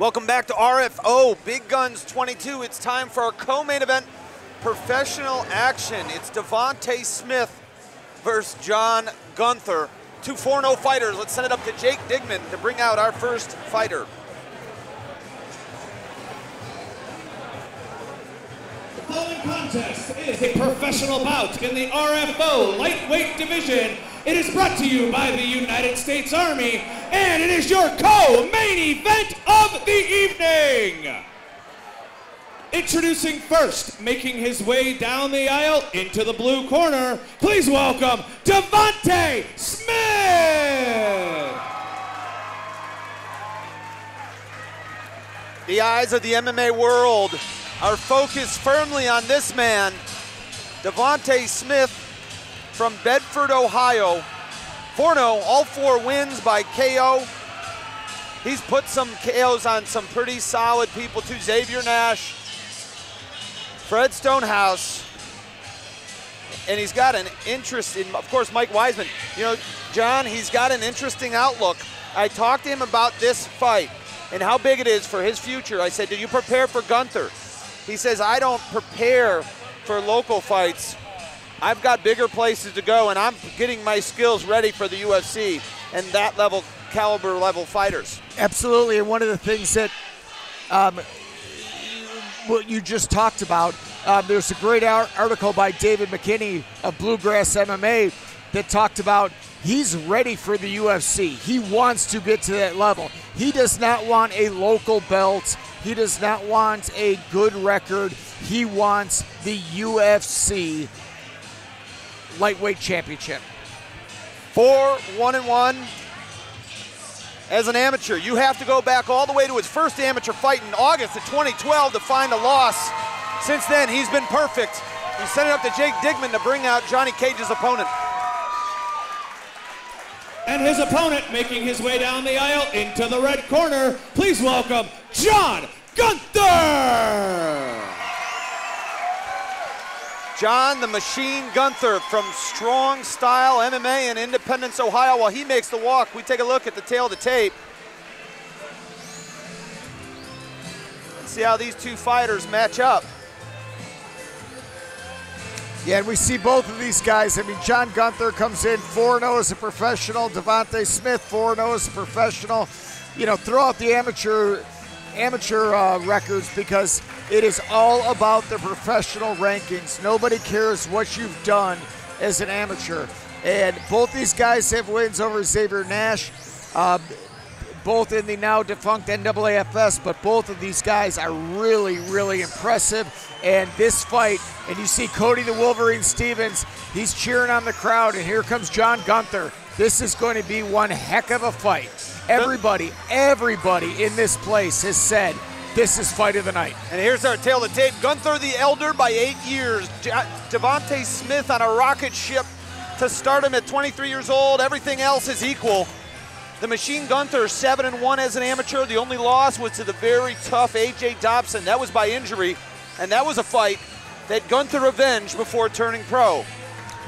Welcome back to RFO Big Guns 22. It's time for our co-main event, professional action. It's Devante Smith versus John Gunther. Two 4-0 fighters. Let's send it up to Jake Digman to bring out our first fighter. The following contest is a professional bout in the RFO lightweight division. It is brought to you by the United States Army, and it is your co-main event of the evening. Introducing first, making his way down the aisle into the blue corner, please welcome Devante Smith. The eyes of the MMA world are focused firmly on this man, Devante Smith from Bedford, Ohio. 4-0, all 4 wins by KO. He's put some KOs on some pretty solid people too. Xavier Nash, Fred Stonehouse, and he's got an interest in, of course, Mike Wiseman. You know, John, he's got an interesting outlook. I talked to him about this fight and how big it is for his future. I said, do you prepare for Gunther? He says, I don't prepare for local fights. I've got bigger places to go, and I'm getting my skills ready for the UFC and that level, caliber level fighters. Absolutely, and one of the things that what you just talked about, there's a great article by David McKinney of Bluegrass MMA that talked about he's ready for the UFC. He wants to get to that level. He does not want a local belt. He does not want a good record. He wants the UFC lightweight championship. 4-1-1 as an amateur. You have to go back all the way to his first amateur fight in August of 2012 to find a loss. Since then, he's been perfect. He's sent it up to Jake Digman to bring out Johnny Cage's opponent. And his opponent making his way down the aisle into the red corner, please welcome John Gunther. John the Machine Gunther from Strong Style MMA in Independence, Ohio. While he makes the walk, we take a look at the tail of the tape. Let's see how these two fighters match up. Yeah, and we see both of these guys. I mean, John Gunther comes in 4-0 as a professional. Devante Smith 4-0 as a professional. You know, throw out the amateur records because it is all about the professional rankings. Nobody cares what you've done as an amateur. And both these guys have wins over Xavier Nash, both in the now defunct NAAFS, but both of these guys are really, really impressive. And this fight, and you see Cody the Wolverine Stevens, he's cheering on the crowd, and here comes John Gunther. This is going to be one heck of a fight. Everybody in this place has said this is fight of the night. And here's our tail of the tape. Gunther the Elder by 8 years. Devante Smith on a rocket ship to start him at 23 years old. Everything else is equal. The Machine Gunther 7-1 as an amateur. The only loss was to the very tough A.J. Dobson. That was by injury, and that was a fight that Gunther avenged before turning pro.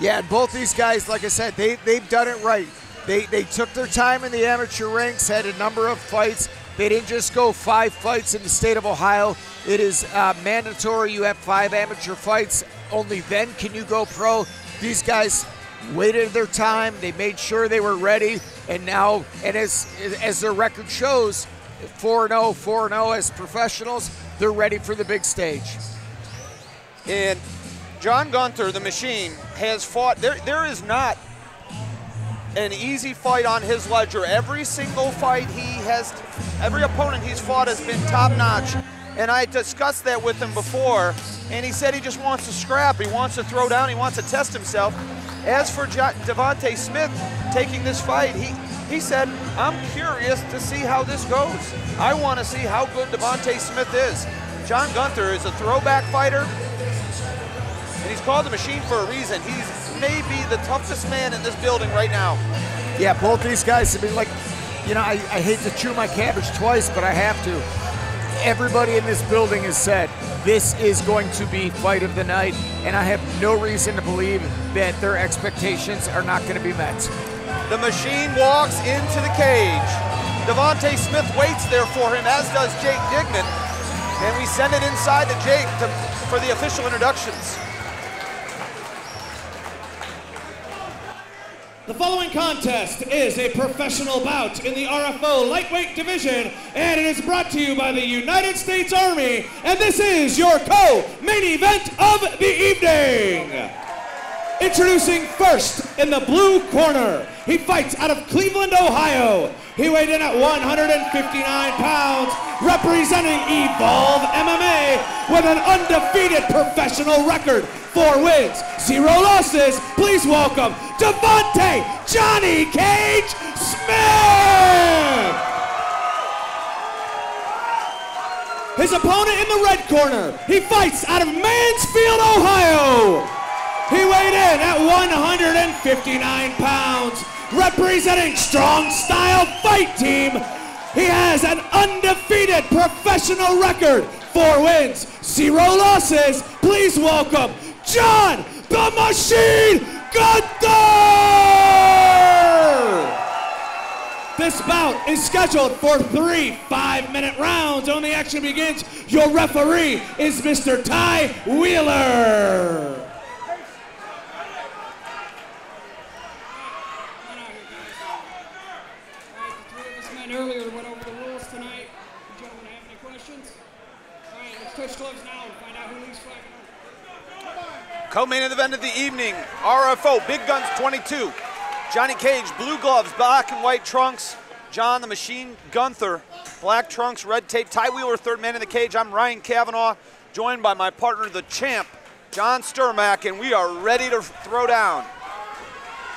Yeah, and both these guys, like I said, they've done it right. They took their time in the amateur ranks, had a number of fights. They didn't just go 5 fights in the state of Ohio. It is mandatory you have 5 amateur fights. Only then can you go pro. These guys waited their time. They made sure they were ready. And now, and as their record shows, 4-0 as professionals, they're ready for the big stage. And John Gunther, the Machine, has fought. There is not an easy fight on his ledger. Every single fight every opponent he's fought has been top-notch. And I discussed that with him before, and he said he just wants to scrap. He wants to throw down. He wants to test himself. As for Devante Smith taking this fight, he said, I'm curious to see how this goes. I want to see how good Devante Smith is. John Gunther is a throwback fighter, and he's called the Machine for a reason. He's maybe the toughest man in this building right now. Yeah, both these guys have been like, you know, I hate to chew my cabbage twice, but I have to. Everybody in this building has said this is going to be fight of the night, and I have no reason to believe that their expectations are not going to be met. The Machine walks into the cage. Devante Smith waits there for him, as does Jake Dignan. And we send it inside to Jake for the official introductions. The following contest is a professional bout in the RFO lightweight division, and it is brought to you by the United States Army, and this is your co-main event of the evening. Introducing first in the blue corner, he fights out of Cleveland, Ohio. He weighed in at 159 pounds, representing Evolve MMA with an undefeated professional record, 4 wins, 0 losses. Please welcome Devante Johnny Cage Smith. His opponent in the red corner, he fights out of Mansfield, Ohio. He weighed in at 159 pounds, representing Strong Style Fight Team. He has an undefeated professional record, 4 wins, 0 losses. Please welcome John the Machine Gunther! This bout is scheduled for 3 5-minute rounds. When the action begins, your referee is Mr. Ty Wheeler. Earlier went over the rules tonight. Do you gentlemen have any questions? All right, let's touch gloves now and find out who leads fighting. Co-main event of the evening, RFO, Big Guns 22. Johnny Cage, blue gloves, black and white trunks. John the Machine Gunther, black trunks, red tape. Ty Wheeler, third man in the cage. I'm Ryan Cavanaugh, joined by my partner, the champ, John Sturmack, and we are ready to throw down.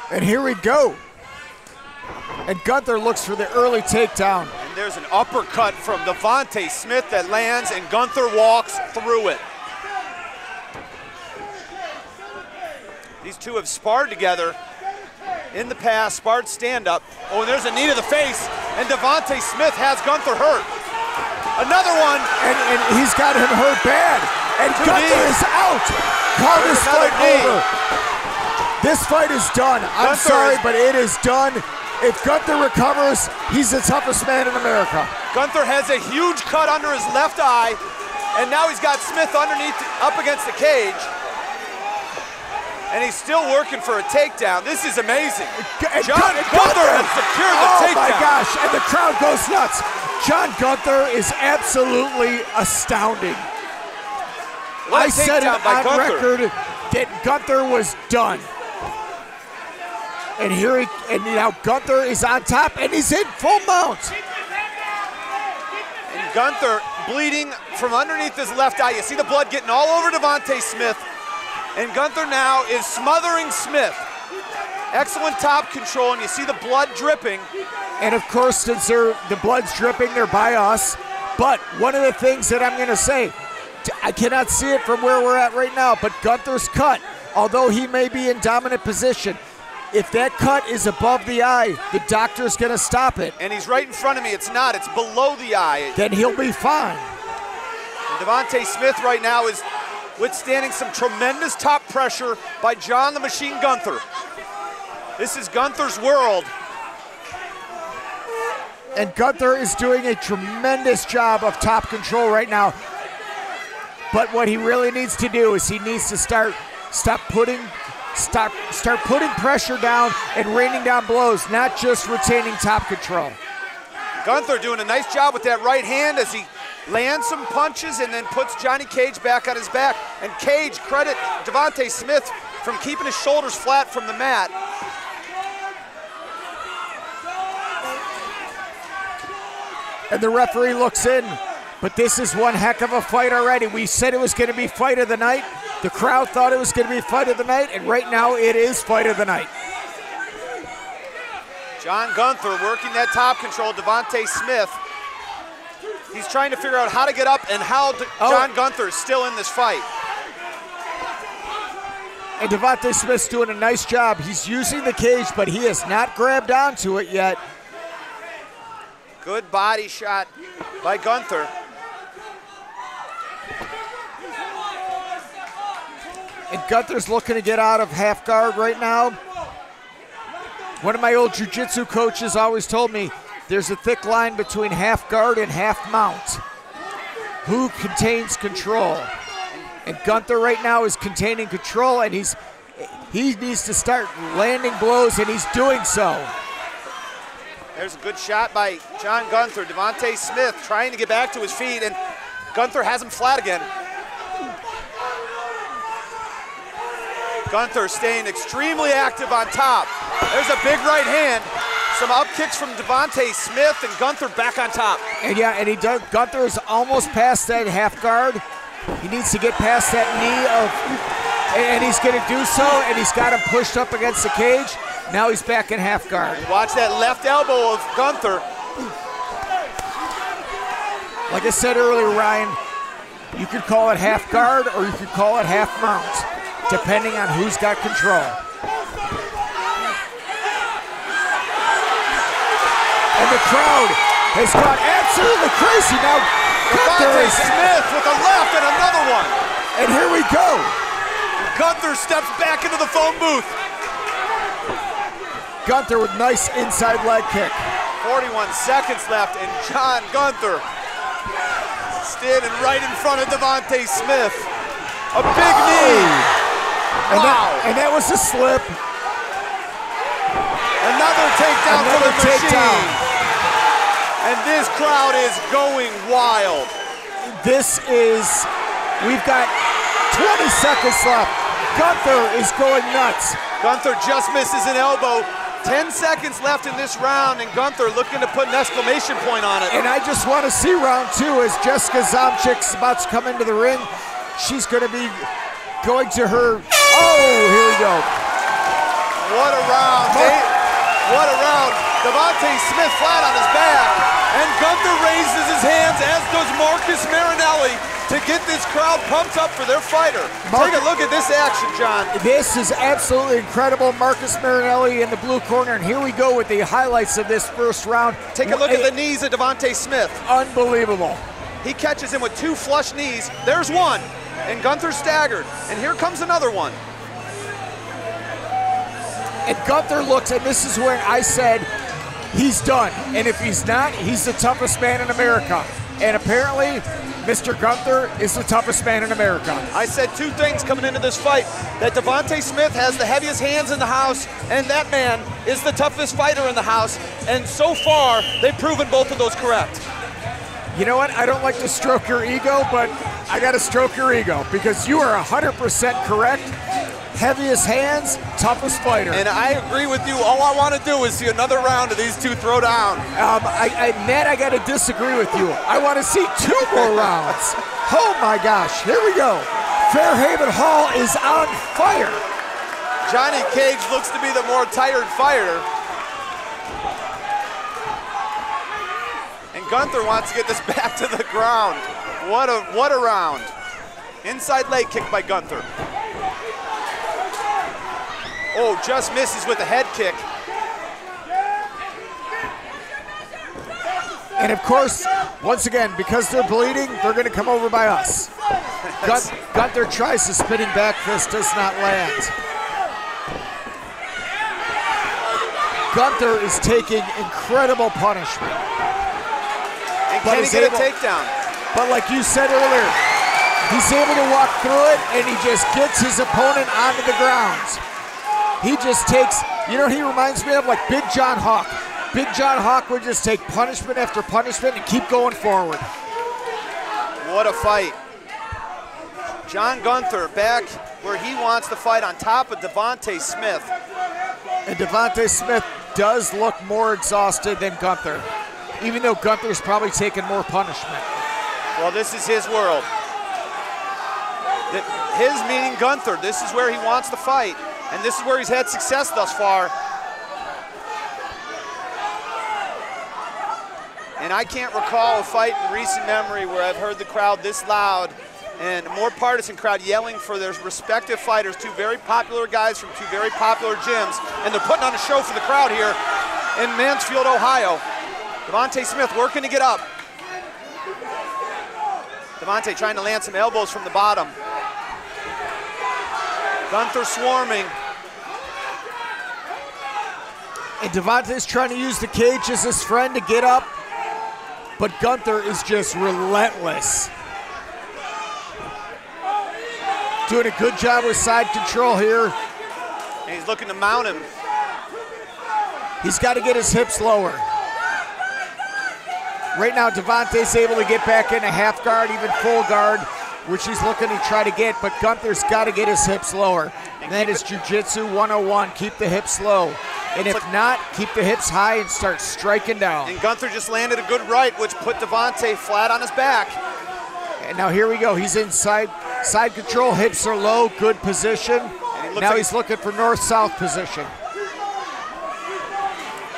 And here we go. And Gunther looks for the early takedown. And there's an uppercut from Devante Smith that lands, and Gunther walks through it. These two have sparred together in the past, sparred stand-up. Oh, and there's a knee to the face, and Devante Smith has Gunther hurt. Another one. And he's got him hurt bad. And Gunther is out. Call this fight over. This fight is done. I'm sorry, but it is done. If Gunther recovers, he's the toughest man in America. Gunther has a huge cut under his left eye, and now he's got Smith underneath, up against the cage. And he's still working for a takedown. This is amazing. John Gunther has secured the takedown. Oh my gosh, and the crowd goes nuts. John Gunther is absolutely astounding. I said it on record that Gunther was done. And now Gunther is on top, and he's in full mount. And Gunther bleeding from underneath his left eye. You see the blood getting all over Devante Smith. And Gunther now is smothering Smith. Excellent top control, and you see the blood dripping. And of course, since the blood's dripping, they're by us. But one of the things that I'm going to say, I cannot see it from where we're at right now, but Gunther's cut, although he may be in dominant position, if that cut is above the eye, the doctor's going to stop it. And he's right in front of me. It's not. It's below the eye. Then he'll be fine. And Devante Smith right now is withstanding some tremendous top pressure by John the Machine Gunther. This is Gunther's world. And Gunther is doing a tremendous job of top control right now. But what he really needs to do is he needs to start putting pressure down and raining down blows, not just retaining top control. Gunther doing a nice job with that right hand as he lands some punches and then puts Johnny Cage back on his back. And Cage, credit Devante Smith from keeping his shoulders flat from the mat. And the referee looks in, but this is one heck of a fight already. We said it was going to be fight of the night. The crowd thought it was going to be fight of the night, and right now it is fight of the night. John Gunther working that top control, Devante Smith. He's trying to figure out how to get up and how John Gunther is still in this fight. And Devante Smith's doing a nice job. He's using the cage, but he has not grabbed onto it yet. Good body shot by Gunther. And Gunther's looking to get out of half guard right now. One of my old jiu-jitsu coaches always told me, there's a thick line between half guard and half mount. Who contains control? And Gunther right now is containing control, and he needs to start landing blows, and he's doing so. There's a good shot by John Gunther. Devante Smith trying to get back to his feet, and Gunther has him flat again. Gunther staying extremely active on top. There's a big right hand. Some up kicks from Devante Smith, and Gunther back on top. And yeah, and he does. Gunther is almost past that half guard. He needs to get past that knee and he's going to do so, and he's got him pushed up against the cage. Now he's back in half guard. Watch that left elbow of Gunther. Like I said earlier, Ryan, you could call it half guard or you could call it half mount, depending on who's got control. And the crowd has gone absolutely crazy. Now, Devante Smith with a left and another one. And here we go. Gunther steps back into the phone booth. Gunther with nice inside leg kick. 41 seconds left, and John Gunther standing right in front of Devante Smith. A big knee. Wow. And that was a slip. Another takedown for the machine. And this crowd is going wild. We've got 20 seconds left. Gunther is going nuts. Gunther just misses an elbow. 10 seconds left in this round, and Gunther looking to put an exclamation point on it. And I just want to see round two as Jessica Zomchik's about to come into the ring. She's going to be going to her. Oh, here we go. What a round, Nate. What a round. Devante Smith flat on his back, and Gunther raises his hands, as does Marcus Marinelli, to get this crowd pumped up for their fighter. Take a look at this action, John. This is absolutely incredible. Marcus Marinelli in the blue corner, and here we go with the highlights of this first round. Take a look at the knees of Devante Smith. Unbelievable. He catches him with two flush knees. There's one, and Gunther's staggered, and here comes another one. And Gunther looks, and this is where I said he's done. And if he's not, he's the toughest man in America. And apparently, Mr. Gunther is the toughest man in America. I said two things coming into this fight, that Devante Smith has the heaviest hands in the house, and that man is the toughest fighter in the house. And so far, they've proven both of those correct. You know what? I don't like to stroke your ego, but I got to stroke your ego because you are 100% correct. Heaviest hands, toughest fighter. And I agree with you. All I want to do is see another round of these two throw down. Ned, I got to disagree with you. I want to see two more rounds. Oh my gosh, here we go. Fairhaven Hall is on fire. Johnny Cage looks to be the more tired fighter. And Gunther wants to get this back to the ground. What a round. Inside leg kick by Gunther. Oh, just misses with a head kick. And of course, once again, because they're bleeding, they're going to come over by us. Gunther tries the spinning back fist, does not land. Gunther is taking incredible punishment. And can he get a takedown? But like you said earlier, he's able to walk through it, and he just gets his opponent onto the ground. He just takes, you know, he reminds me of like Big John Hawk. Big John Hawk would just take punishment after punishment and keep going forward. What a fight. John Gunther back where he wants to fight, on top of Devante Smith. And Devante Smith does look more exhausted than Gunther, even though Gunther's probably taken more punishment. Well, this is his world. His meaning Gunther. This is where he wants to fight, and this is where he's had success thus far. And I can't recall a fight in recent memory where I've heard the crowd this loud and a more partisan crowd yelling for their respective fighters, two very popular guys from two very popular gyms, and they're putting on a show for the crowd here in Mansfield, Ohio. Devante Smith working to get up. Devante trying to land some elbows from the bottom. Gunther swarming. And Devante's trying to use the cage as his friend to get up, but Gunther is just relentless. Doing a good job with side control here. And he's looking to mount him. He's got to get his hips lower. Right now, Devante's able to get back into half guard, even full guard, which he's looking to try to get, but Gunther's got to get his hips lower. And that is Jiu-Jitsu 101, keep the hips low. And if not, keep the hips high and start striking down. And Gunther just landed a good right, which put Devante flat on his back. And now here we go, he's inside, side control, hips are low, good position. Now he's looking for north-south position.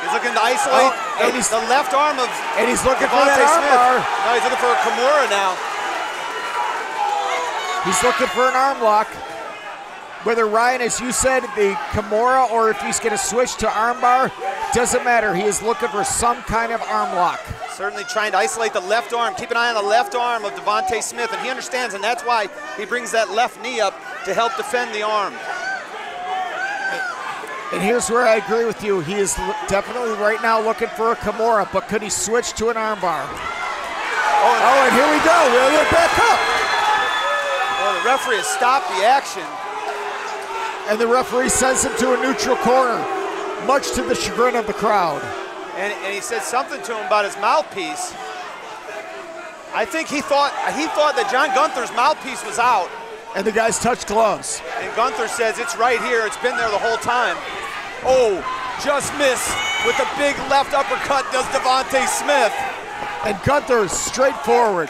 He's looking to isolate the left arm of and he's looking Devante for that arm bar. No, he's looking for a Kimura now. He's looking for an arm lock. Whether Ryan, as you said, the Kimura, or if he's going to switch to arm bar, doesn't matter. He is looking for some kind of arm lock. Certainly trying to isolate the left arm. Keep an eye on the left arm of Devante Smith, and he understands, and that's why he brings that left knee up to help defend the arm. And here's where I agree with you. He is definitely right now looking for a Kimura, but could he switch to an arm bar? Oh, and here we go. We're back up. Oh, the referee has stopped the action. And the referee sends him to a neutral corner, much to the chagrin of the crowd. And he said something to him about his mouthpiece. I think he thought that John Gunther's mouthpiece was out. And the guys touch gloves. And Gunther says it's right here. It's been there the whole time. Oh, just missed with a big left uppercut does Devante Smith. And Gunther straightforward.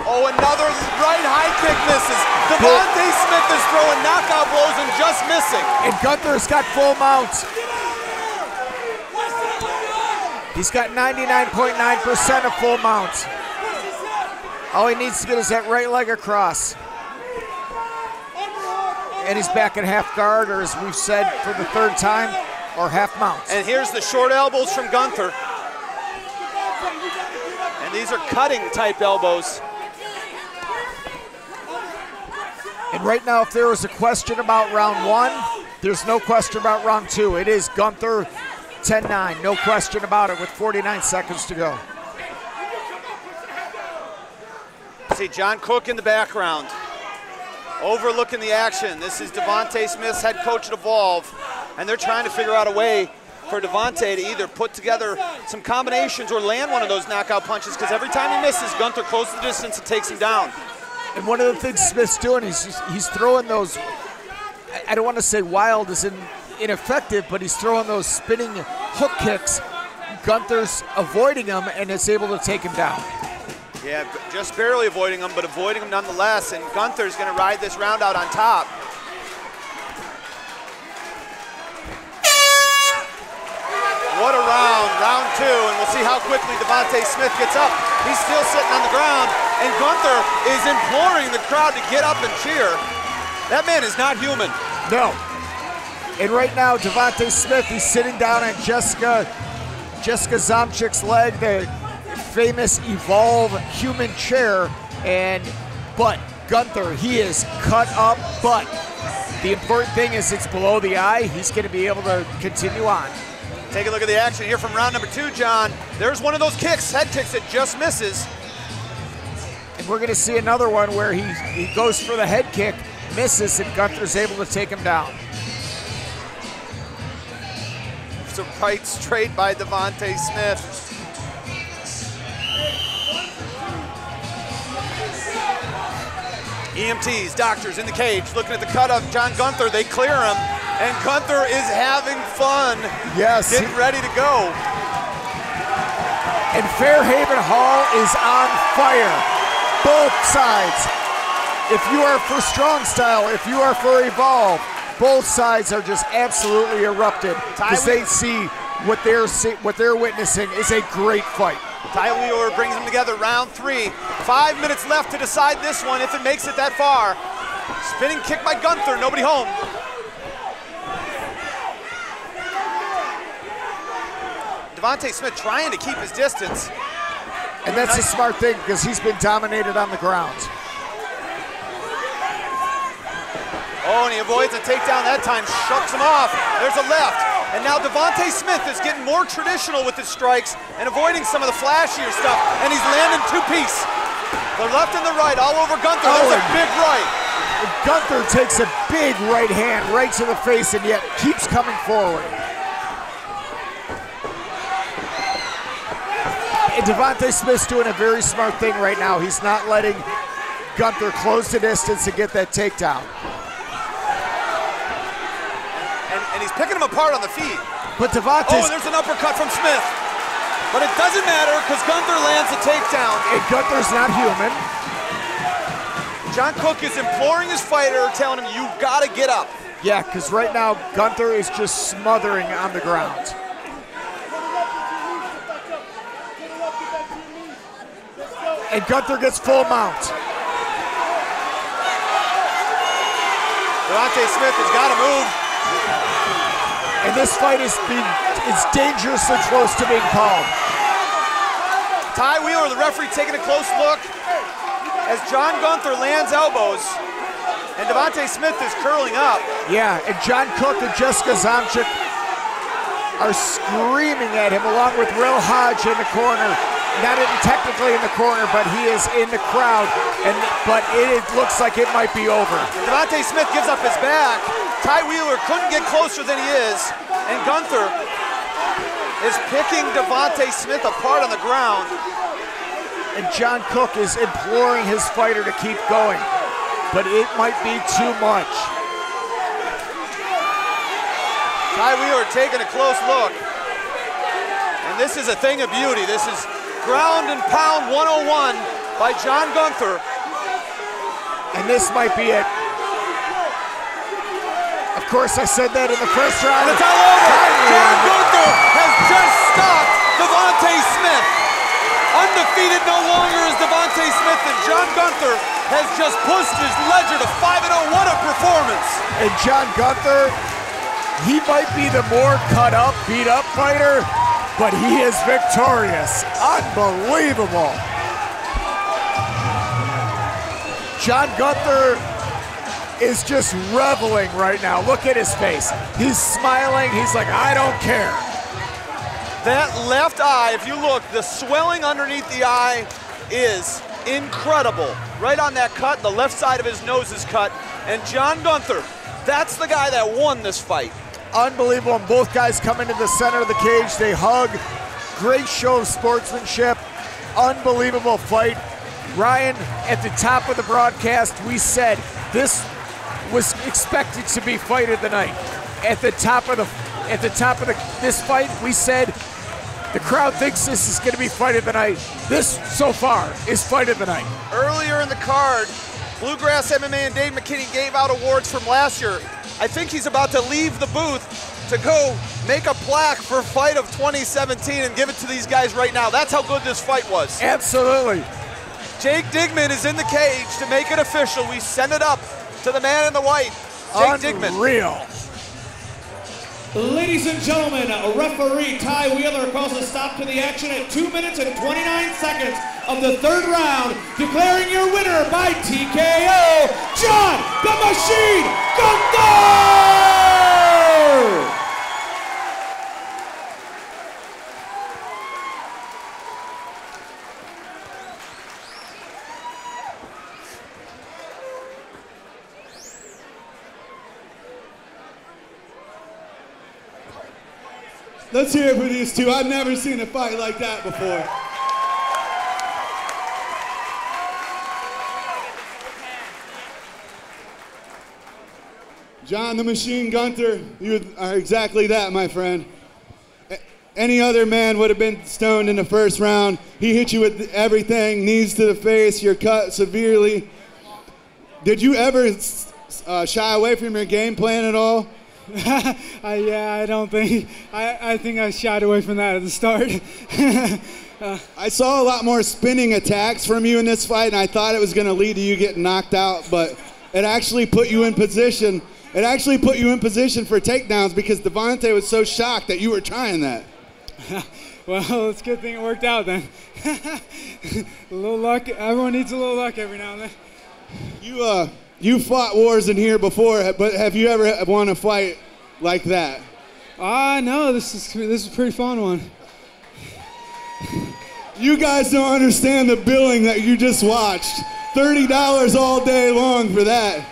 Oh, another right high kick misses. Devante Smith is throwing knockout blows and just missing. And Gunther's got full mounts. He's got 99.9% of full mounts. All he needs to get is that right leg across. And he's back in half guard, or as we've said for the third time, or half mounts. And here's the short elbows from Gunther. And these are cutting type elbows. And right now, if there was a question about round one, there's no question about round two. It is Gunther 10-9, no question about it, with 49 seconds to go. See John Cook in the background, overlooking the action. This is Devante Smith's head coach at Evolve, and they're trying to figure out a way for Devante to either put together some combinations or land one of those knockout punches, because every time he misses, Gunther closes the distance and takes him down. And one of the things Smith's doing is he's throwing those, I don't want to say wild as in ineffective, but he's throwing those spinning hook kicks. Gunther's avoiding them and is able to take him down. Yeah, just barely avoiding them, but avoiding them nonetheless, and Gunther's going to ride this round out on top. What a round two, and we'll see how quickly Devante Smith gets up. He's still sitting on the ground, and Gunther is imploring the crowd to get up and cheer. That man is not human. No. And right now, Devante Smith, he's sitting down on Jessica Zamchik's leg, the famous Evolve human chair, but Gunther, he is cut up, but the important thing is it's below the eye. He's going to be able to continue on. Take a look at the action here from round number two, John. There's one of those kicks, head kicks, that just misses. And we're going to see another one where he goes for the head kick, misses, and Gunther's able to take him down. It's a right straight by Devante Smith. EMTs, doctors in the cage, looking at the cut of John Gunther. They clear him, and Gunther is having fun. Yes. Getting ready to go. And Fairhaven Hall is on fire. Both sides. If you are for Strong Style, if you are for Evolve, both sides are just absolutely erupted because they see what they're witnessing is a great fight. Ty Wheeler brings them together, round three. 5 minutes left to decide this one if it makes it that far. Spinning kick by Gunther, nobody home. Devante Smith trying to keep his distance. And that's a smart thing because he's been dominated on the ground. Oh, and he avoids a takedown that time, shucks him off. There's a left. And now Devante Smith is getting more traditional with his strikes and avoiding some of the flashier stuff, and he's landing two-piece. The left and the right all over Gunther. There's a big right. Gunther takes a big right hand right to the face and yet keeps coming forward. And Devante Smith's doing a very smart thing right now. He's not letting Gunther close the distance to get that takedown. And he's picking him apart on the feet. But Devante's... Oh, and there's an uppercut from Smith. But it doesn't matter because Gunther lands a takedown. And Gunther's not human. John Cook is imploring his fighter, telling him, you gotta get up. Yeah, because right now, Gunther is just smothering on the ground. And Gunther gets full mount. Devante Smith has got to move. And this fight is dangerously close to being called. Ty Wheeler, the referee, taking a close look as John Gunther lands elbows, and Devante Smith is curling up. Yeah, and John Cook and Jessica Zamchuk are screaming at him, along with Will Hodge in the corner. Not technically in the corner, but he is in the crowd, but it looks like it might be over. Devante Smith gives up his back. Ty Wheeler couldn't get closer than he is, and Gunther is picking Devante Smith apart on the ground. And John Cook is imploring his fighter to keep going, but it might be too much. Ty Wheeler taking a close look. And this is a thing of beauty. This is ground and pound 101 by John Gunther. And this might be it. Of course, I said that in the first round. And it's all over. John Gunther has just stopped Devante Smith. Undefeated no longer is Devante Smith, and John Gunther has just pushed his ledger to 5-0. What a performance. And John Gunther, he might be the more cut up, beat up fighter, but he is victorious. Unbelievable. John Gunther is just reveling right now. Look at his face. He's smiling. He's like, I don't care. That left eye, if you look, the swelling underneath the eye is incredible. Right on that cut, the left side of his nose is cut. And John Gunther, that's the guy that won this fight. Unbelievable. And both guys come into the center of the cage. They hug. Great show of sportsmanship. Unbelievable fight. Ryan, at the top of the broadcast, we said this was expected to be fight of the night. At the top of this fight, we said the crowd thinks this is going to be fight of the night. This, so far, is fight of the night. Earlier in the card, Bluegrass MMA and Dave McKinney gave out awards from last year. I think he's about to leave the booth to go make a plaque for fight of 2017 and give it to these guys right now. That's how good this fight was. Absolutely. Jake Digman is in the cage to make it official. We send it up to the man in the white, Jake Digman. Unreal. Ladies and gentlemen, referee Ty Wheeler calls a stop to the action at 2 minutes and 29 seconds of the third round, declaring your winner by TKO, John the Machine Gunther! Let's hear it for these two. I've never seen a fight like that before. John the Machine Gunther, you are exactly that, my friend. Any other man would have been stoned in the first round. He hit you with everything, knees to the face, you're cut severely. Did you ever shy away from your game plan at all? Yeah, I don't think. I think I shied away from that at the start. I saw a lot more spinning attacks from you in this fight, and I thought it was going to lead to you getting knocked out, but it actually put you in position. It actually put you in position for takedowns because Devante was so shocked that you were trying that. Well, it's a good thing it worked out then. A little luck. Everyone needs a little luck every now and then. You fought wars in here before, but have you ever won a fight like that? No, this is a pretty fun one. You guys don't understand the billing that you just watched. $30 all day long for that.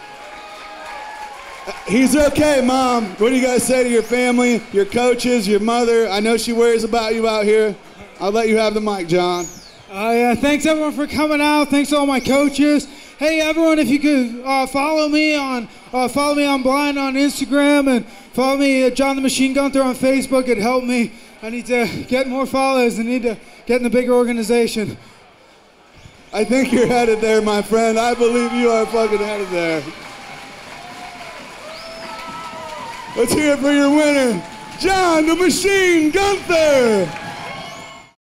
He's okay, Mom. What do you guys say to your family, your coaches, your mother? I know she worries about you out here. I'll let you have the mic, John. Yeah, thanks everyone for coming out. Thanks to all my coaches. Hey everyone, if you could follow me on Blind on Instagram and follow me at John the Machine Gunther on Facebook. It'd help me. I need to get more followers. I need to get in a bigger organization. I think you're headed there, my friend. I believe you are fucking headed there. Let's hear it for your winner, John the Machine Gunther.